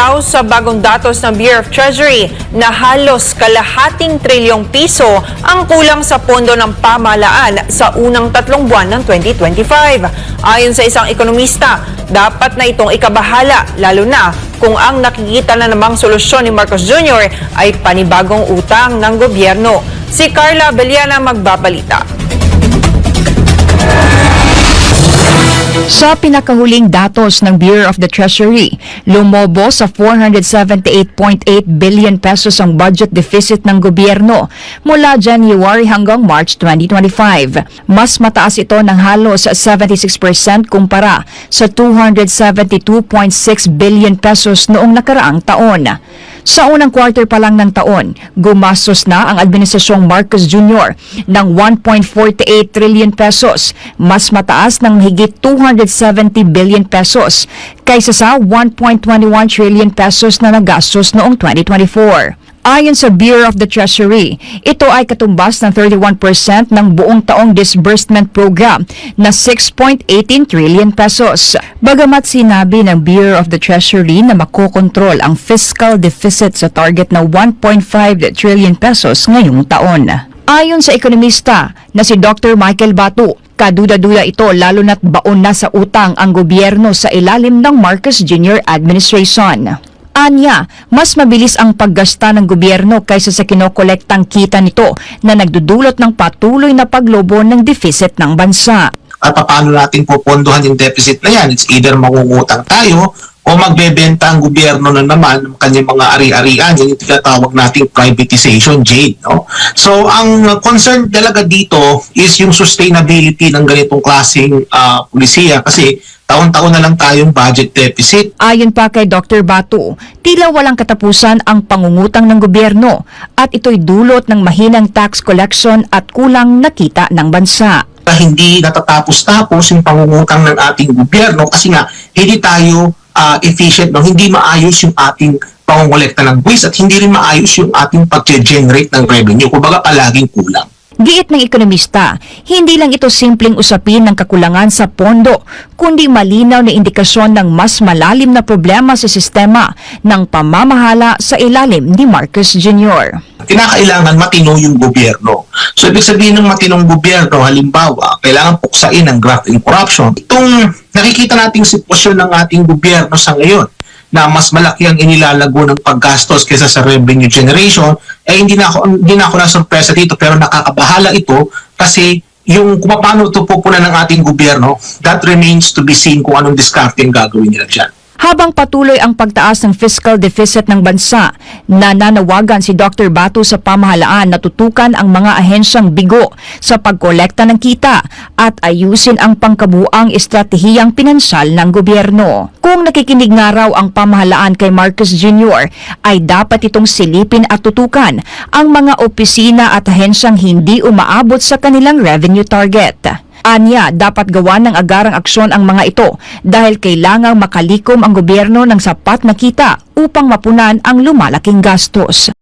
Lumilitaw sa bagong datos ng Bureau of Treasury na halos kalahating trilyong piso ang kulang sa pondo ng pamahalaan sa unang 3 buwan ng 2025. Ayon sa isang ekonomista, dapat na itong ikabahala lalo na kung ang nakikita na namang solusyon ni Marcos Jr. ay panibagong utang ng gobyerno. Si Carla Abellana magbabalita. Sa pinakahuling datos ng Bureau of the Treasury, lumobo sa 478.8 billion pesos ang budget deficit ng gobyerno mula January hanggang March 2025. Mas mataas ito ng halos 76% kumpara sa 272.6 billion pesos noong nakaraang taon. Sa unang quarter pa lang ng taon, gumastos na ang Administrasyong Marcos Jr. ng 1.48 trillion pesos, mas mataas ng higit 270 billion pesos kaysa sa 1.21 trillion pesos na nagastos noong 2024. Ayon sa Bureau of the Treasury, ito ay katumbas ng 31% ng buong taong disbursement program na 6.18 trillion pesos. Bagamat sinabi ng Bureau of the Treasury na makokontrol ang fiscal deficit sa target na 1.5 trillion pesos ngayong taon. Ayon sa ekonomista na si Dr. Michael Batu, kaduda-duda ito lalo na't baon na sa utang ang gobyerno sa ilalim ng Marcos Jr. administration. Anya, mas mabilis ang paggasta ng gobyerno kaysa sa kinokolektang kita nito na nagdudulot ng patuloy na paglobo ng deficit ng bansa. At paano natin pupondohan yung deficit na yan? It's either mangungutang tayo o magbebenta ang gobyerno na naman ng kanyang mga ari-arian, yung tinatawag nating privatization, Jade. No? So, ang concern talaga dito is yung sustainability ng ganitong klaseng pulisiya kasi taon-taon na lang tayong budget deficit. Ayon pa kay Dr. Batu, tila walang katapusan ang pangungutang ng gobyerno at ito'y dulot ng mahinang tax collection at kulang na kita ng bansa. Hindi natatapos-tapos yung pangungutang ng ating gobyerno kasi nga hindi tayo efficient, no? Hindi maayos yung ating pangungulekta ng buwis at hindi rin maayos yung ating pag-generate ng revenue. Kumbaga palaging kulang. Giit ng ekonomista, hindi lang ito simpleng usapin ng kakulangan sa pondo, kundi malinaw na indikasyon ng mas malalim na problema sa sistema ng pamamahala sa ilalim ni Marcos Jr. Kinakailangan matino yung gobyerno. So, ibig sabihin ng matinong gobyerno, halimbawa, kailangan puksain ang graft and corruption. Itong nakikita nating sitwasyon ng ating gobyerno sa ngayon, na mas malaki ang inilalago ng paggastos kaysa sa revenue generation, hindi na ako nasurpresa dito pero nakakabahala ito kasi yung kung paano ito pupunan ng ating gobyerno, that remains to be seen kung anong discarding gagawin nila dyan. Habang patuloy ang pagtaas ng fiscal deficit ng bansa, nananawagan si Dr. Batu sa pamahalaan na tutukan ang mga ahensyang bigo sa pagkolekta ng kita at ayusin ang pangkabuang estratehiyang pinansyal ng gobyerno. Kung nakikinig nga raw ang pamahalaan kay Marcos Jr., ay dapat itong silipin at tutukan ang mga opisina at ahensyang hindi umaabot sa kanilang revenue target. Anya, dapat gawa ng agarang aksyon ang mga ito dahil kailangang makalikom ang gobyerno ng sapat na kita upang mapunan ang lumalaking gastos.